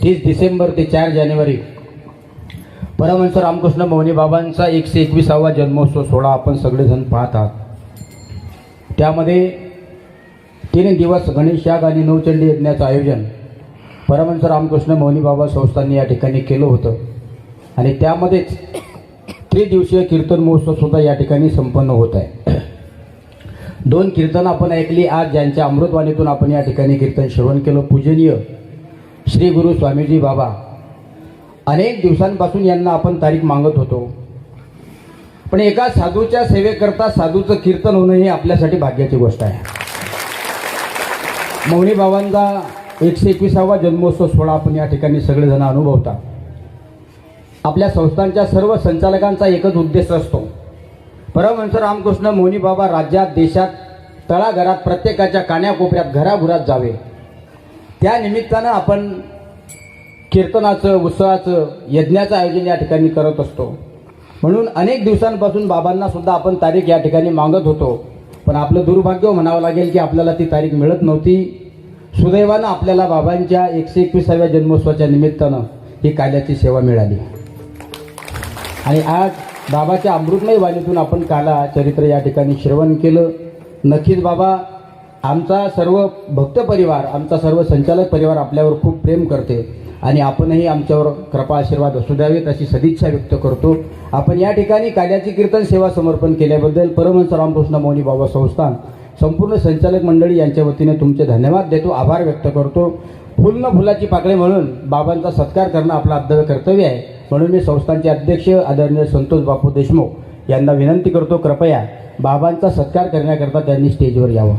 30 डिसेंबर ते 4 जानेवारी परमहंस रामकृष्ण मौनी बाबांचा 121वा जन्मोत्सव सोहळा आपण सगळेजण पाहत आहात। त्यामध्ये 3 दिवस गणेश याग आणि नवचंडी यज्ञाचं आयोजन परमहंस रामकृष्ण मौनी बाबा संस्थांनी या ठिकाणी केलं होतं आणि त्यामध्येच 3 दिवसीय कीर्तन महोत्सव सुद्धा या ठिकाणी संपन्न होत आहे। 2 कीर्तन आपण ऐकली आज, ज्यांच्या अमृतवाणीतून आपण या ठिकाणी कीर्तन श्रवण केलं। पूजनीय श्री गुरु स्वामीजी बाबा अनेक दिवसांपासून यांना आपण तारीख मागत होतो, पण एका साधूच्या सेवेकरता साधूचं कीर्तन होणं ही आपल्यासाठी भाग्याची गोष्ट आहे। मौनी बाबांचा 121वा जन्मोत्सव सोहळा आपण या ठिकाणी सगळेजण अनुभवता। आपल्या संस्थांच्या सर्व संचालकांचा एकच उद्देश असतो, परमहंस रामकृष्ण मौनी बाबा राज्यात देशात तळागाळात प्रत्येकाच्या कान्याकोपऱ्यात घराघरात जावे। त्या निमित्तानं आपण कीर्तनाचं, उत्सवाचं, यज्ञाचं आयोजन या ठिकाणी करत असतो। म्हणून अनेक दिवसांपासून बाबांना सुद्धा आपण तारीख या ठिकाणी मागत होतो, पण आपलं दुर्भाग्य म्हणावं लागेल की आपल्याला ती तारीख मिळत नव्हती। सुदैवानं आपल्याला बाबांच्या 121व्या जन्मोत्सवाच्या निमित्तानं ही काल्याची सेवा मिळाली आणि आज बाबाच्या अमृतमय वाणीतून आपण काला चरित्र या ठिकाणी श्रवण केलं। नक्कीच बाबा आमचा सर्व भक्त परिवार, आमचा सर्व संचालक परिवार आपल्यावर खूप प्रेम करते आणि आपणही आमच्यावर कृपा आशीर्वाद असू द्यावेत अशी सदिच्छा व्यक्त करतो। आपण या ठिकाणी काल्याची कीर्तन सेवा समर्पण केल्याबद्दल परमहंस रामकृष्ण मौनी बाबा संस्थान संपूर्ण संचालक मंडळी यांच्या वतीने तुमचे धन्यवाद देतो, आभार व्यक्त करतो। फुल न फुलाची पाकळी म्हणून बाबांचा सत्कार करणं आपलं आद्य कर्तव्य आहे। म्हणून मी संस्थांचे अध्यक्ष आदरणीय संतोष बापू देशमुख यांना विनंती करतो, कृपया बाबांचा सत्कार करण्याकरता त्यांनी स्टेजवर यावं।